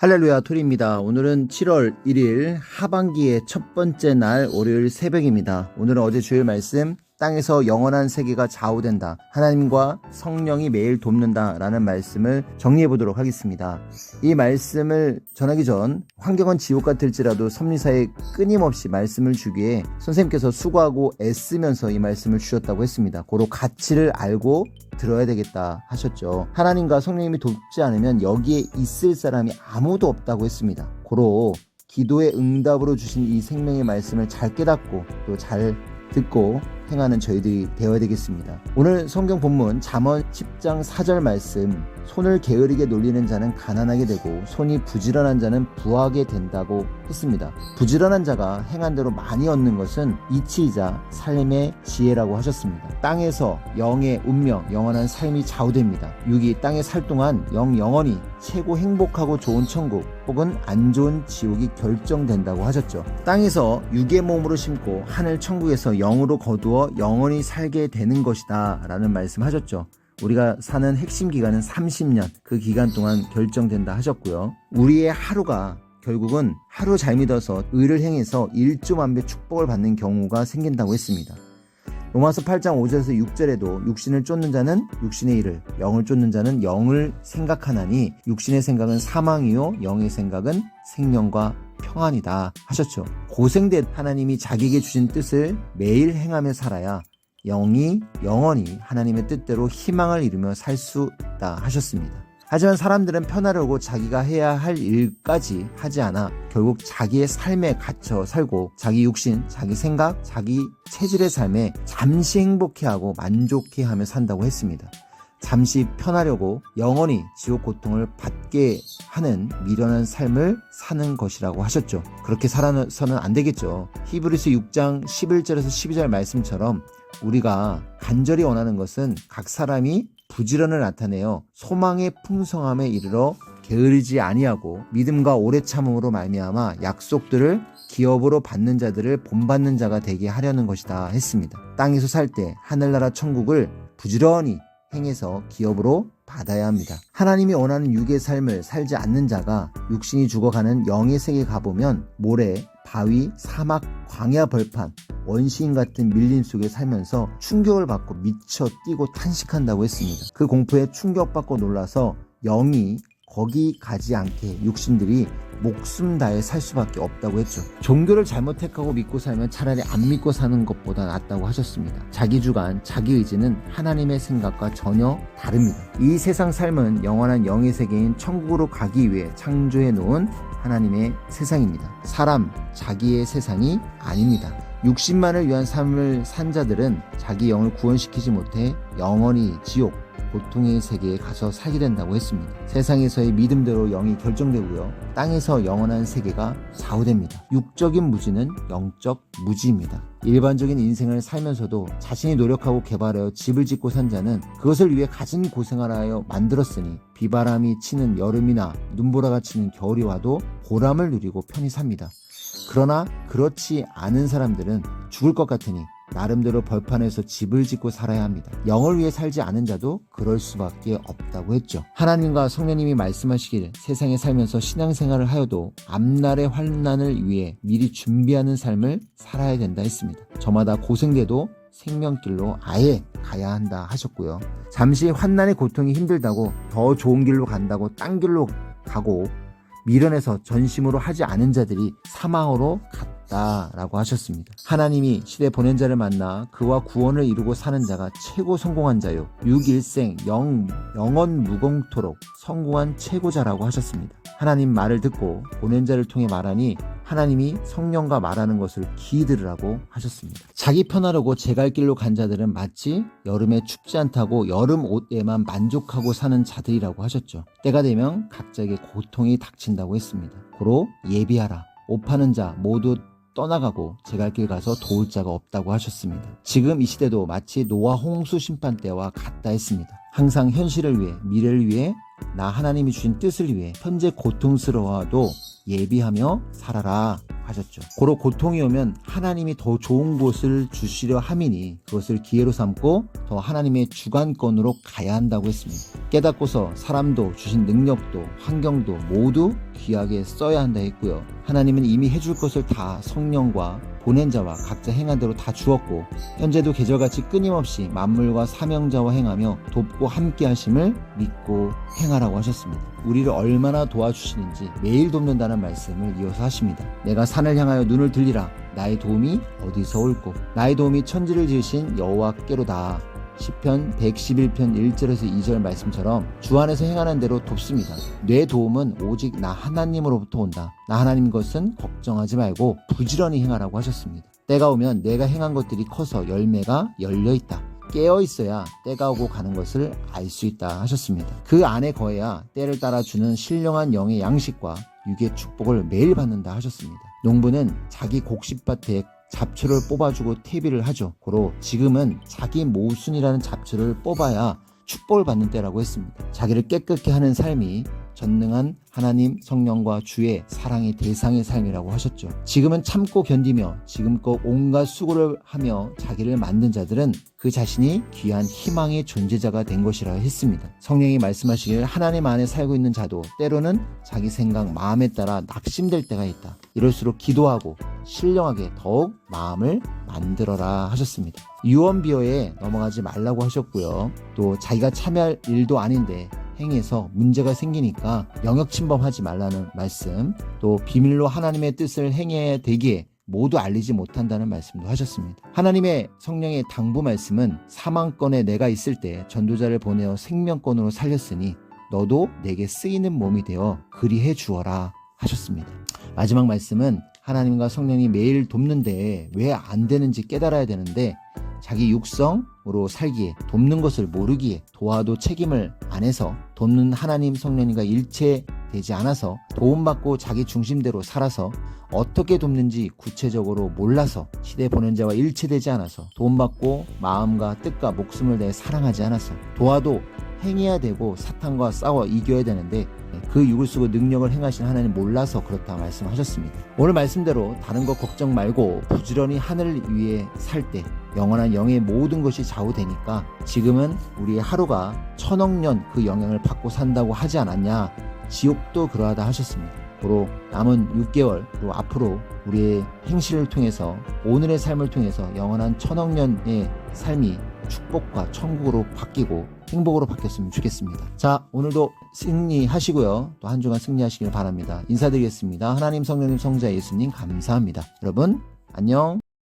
할렐루야, 토리입니다. 오늘은 7월 1일 하반기의 첫 번째 날 월요일 새벽입니다. 오늘은 어제 주일 말씀, 땅에서 영원한 세계가 좌우된다, 하나님과 성령이 매일 돕는다 라는 말씀을 정리해 보도록 하겠습니다. 이 말씀을 전하기 전 환경은 지옥 같을지라도 섭리사에 끊임없이 말씀을 주기에 선생님께서 수고하고 애쓰면서 이 말씀을 주셨다고 했습니다. 고로 가치를 알고 들어야 되겠다 하셨죠. 하나님과 성령님이 돕지 않으면 여기에 있을 사람이 아무도 없다고 했습니다. 고로 기도의 응답으로 주신 이 생명의 말씀을 잘 깨닫고 또 잘 듣고 행하는 저희들이 되어야 되겠습니다. 오늘 성경 본문 잠언 10장 4절 말씀, 손을 게으르게 놀리는 자는 가난하게 되고 손이 부지런한 자는 부하게 된다고 했습니다. 부지런한 자가 행한 대로 많이 얻는 것은 이치이자 삶의 지혜라고 하셨습니다. 땅에서 영의 운명, 영원한 삶이 좌우됩니다. 육이 땅에 살 동안 영원히 최고 행복하고 좋은 천국 혹은 안 좋은 지옥이 결정된다고 하셨죠. 땅에서 육의 몸으로 심고 하늘 천국에서 영으로 거두어 영원히 살게 되는 것이다 라는 말씀 하셨죠. 우리가 사는 핵심 기간은 30년, 그 기간 동안 결정된다 하셨고요. 우리의 하루가 결국은 하루 잘 믿어서 의를 행해서 일조만배 축복을 받는 경우가 생긴다고 했습니다. 로마서 8장 5절에서 6절에도 육신을 쫓는 자는 육신의 일을, 영을 쫓는 자는 영을 생각하나니 육신의 생각은 사망이요 영의 생각은 생명과 평안이다 하셨죠. 고생된 하나님이 자기에게 주신 뜻을 매일 행하며 살아야 영이 영원히 하나님의 뜻대로 희망을 이루며 살 수 있다 하셨습니다. 하지만 사람들은 편하려고 자기가 해야 할 일까지 하지 않아 결국 자기의 삶에 갇혀 살고 자기 육신, 자기 생각, 자기 체질의 삶에 잠시 행복해하고 만족해하며 산다고 했습니다. 잠시 편하려고 영원히 지옥 고통을 받게 하는 미련한 삶을 사는 것이라고 하셨죠. 그렇게 살아서는 안 되겠죠. 히브리서 6장 11절에서 12절 말씀처럼 우리가 간절히 원하는 것은 각 사람이 부지런을 나타내어 소망의 풍성함에 이르러 게으르지 아니하고 믿음과 오래 참음으로 말미암아 약속들을 기업으로 받는 자들을 본받는 자가 되게 하려는 것이다 했습니다. 땅에서 살 때 하늘나라 천국을 부지런히 행해서 기업으로 받아야 합니다. 하나님이 원하는 육의 삶을 살지 않는 자가 육신이 죽어가는 영의 세계에 가보면 모래, 바위, 사막, 광야 벌판, 원시인 같은 밀림 속에 살면서 충격을 받고 미쳐 뛰고 탄식한다고 했습니다. 그 공포에 충격받고 놀라서 영이 거기 가지 않게 육신들이 목숨 다해 살 수밖에 없다고 했죠. 종교를 잘못 택하고 믿고 살면 차라리 안 믿고 사는 것보다 낫다고 하셨습니다. 자기 주관, 자기 의지는 하나님의 생각과 전혀 다릅니다. 이 세상 삶은 영원한 영의 세계인 천국으로 가기 위해 창조해 놓은 하나님의 세상입니다. 사람, 자기의 세상이 아닙니다. 육신만을 위한 삶을 산 자들은 자기 영을 구원시키지 못해 영원히 지옥, 고통의 세계에 가서 살게 된다고 했습니다. 세상에서의 믿음대로 영이 결정되고요. 땅에서 영원한 세계가 좌우됩니다. 육적인 무지는 영적 무지입니다. 일반적인 인생을 살면서도 자신이 노력하고 개발하여 집을 짓고 산 자는 그것을 위해 가진 고생을 하여 만들었으니 비바람이 치는 여름이나 눈보라가 치는 겨울이 와도 보람을 누리고 편히 삽니다. 그러나 그렇지 않은 사람들은 죽을 것 같으니 나름대로 벌판에서 집을 짓고 살아야 합니다. 영을 위해 살지 않은 자도 그럴 수밖에 없다고 했죠. 하나님과 성령님이 말씀하시길 세상에 살면서 신앙생활을 하여도 앞날의 환난을 위해 미리 준비하는 삶을 살아야 된다 했습니다. 저마다 고생돼도 생명길로 아예 가야 한다 하셨고요. 잠시 환난의 고통이 힘들다고 더 좋은 길로 간다고 딴 길로 가고 미련해서 전심으로 하지 않은 자들이 사망으로 갔다라고 하셨습니다. 하나님이 시대 보낸 자를 만나 그와 구원을 이루고 사는 자가 최고 성공한 자요 육일생 영원 무공토록 성공한 최고자라고 하셨습니다. 하나님 말을 듣고 보낸 자를 통해 말하니 하나님이 성령과 말하는 것을 귀히 들으라고 하셨습니다. 자기 편하려고 제갈 길로 간 자들은 마치 여름에 춥지 않다고 여름 옷에만 만족하고 사는 자들이라고 하셨죠. 때가 되면 각자에게 고통이 닥친다고 했습니다. 고로 예비하라. 옷 파는 자 모두 떠나가고 제갈 길 가서 도울 자가 없다고 하셨습니다. 지금 이 시대도 마치 노아 홍수 심판 때와 같다 했습니다. 항상 현실을 위해, 미래를 위해, 나 하나님이 주신 뜻을 위해 현재 고통스러워도 예비하며 살아라 하셨죠. 고로 고통이 오면 하나님이 더 좋은 곳을 주시려 함이니 그것을 기회로 삼고 더 하나님의 주관권으로 가야 한다고 했습니다. 깨닫고서 사람도 주신 능력도 환경도 모두 귀하게 써야 한다 했고요. 하나님은 이미 해줄 것을 다 성령과 보낸 자와 각자 행한 대로 다 주었고 현재도 계절같이 끊임없이 만물과 사명자와 행하며 돕고 함께 하심을 믿고 행하라고 하셨습니다. 우리를 얼마나 도와주시는지 매일 돕는다는 말씀을 이어서 하십니다. 내가 산을 향하여 눈을 들리라. 나의 도움이 어디서 올꼬. 나의 도움이 천지를 지으신 여호와께로다. 시편 111편 1절에서 2절 말씀처럼 주 안에서 행하는 대로 돕습니다. 내 도움은 오직 나 하나님으로부터 온다. 나 하나님 것은 걱정하지 말고 부지런히 행하라고 하셨습니다. 때가 오면 내가 행한 것들이 커서 열매가 열려있다. 깨어 있어야 때가 오고 가는 것을 알 수 있다 하셨습니다. 그 안에 거해야 때를 따라주는 신령한 영의 양식과 육의 축복을 매일 받는다 하셨습니다. 농부는 자기 곡식밭에 잡초를 뽑아주고 퇴비를 하죠. 고로 지금은 자기 모순이라는 잡초를 뽑아야 축복을 받는 때라고 했습니다. 자기를 깨끗게 하는 삶이 전능한 하나님 성령과 주의 사랑의 대상의 삶이라고 하셨죠. 지금은 참고 견디며 지금껏 온갖 수고를 하며 자기를 만든 자들은 그 자신이 귀한 희망의 존재자가 된 것이라 했습니다. 성령이 말씀하시길 하나님 안에 살고 있는 자도 때로는 자기 생각 마음에 따라 낙심될 때가 있다. 이럴수록 기도하고 신령하게 더욱 마음을 만들어라 하셨습니다. 유언비어에 넘어가지 말라고 하셨고요. 또 자기가 참여할 일도 아닌데 행해서 문제가 생기니까 영역 침범하지 말라는 말씀, 또 비밀로 하나님의 뜻을 행해야 되기에 모두 알리지 못한다는 말씀도 하셨습니다. 하나님의 성령의 당부 말씀은 사망권에 내가 있을 때 전도자를 보내어 생명권으로 살렸으니 너도 내게 쓰이는 몸이 되어 그리해 주어라 하셨습니다. 마지막 말씀은 하나님과 성령이 매일 돕는데 왜 안 되는지 깨달아야 되는데 자기 육성으로 살기에 돕는 것을 모르기에 도와도 책임을 안 해서 돕는 하나님 성령님과 일체되지 않아서 도움받고 자기 중심대로 살아서 어떻게 돕는지 구체적으로 몰라서 시대 보낸 자와 일체되지 않아서 도움받고 마음과 뜻과 목숨을 다해 사랑하지 않아서 도와도 행해야 되고 사탄과 싸워 이겨야 되는데 그 육을 쓰고 능력을 행하신 하나님 몰라서 그렇다 말씀하셨습니다. 오늘 말씀대로 다른 것 걱정 말고 부지런히 하늘을 위해 살 때 영원한 영의 모든 것이 좌우되니까 지금은 우리의 하루가 1000억 년 그 영향을 받고 산다고 하지 않았냐. 지옥도 그러하다 하셨습니다. 고로 남은 6개월 그리고 앞으로 우리의 행실을 통해서 오늘의 삶을 통해서 영원한 1000억 년의 삶이 축복과 천국으로 바뀌고 행복으로 바뀌었으면 좋겠습니다. 자, 오늘도 승리하시고요. 또 한 주간 승리하시길 바랍니다. 인사드리겠습니다. 하나님 성령님 성자 예수님 감사합니다. 여러분 안녕.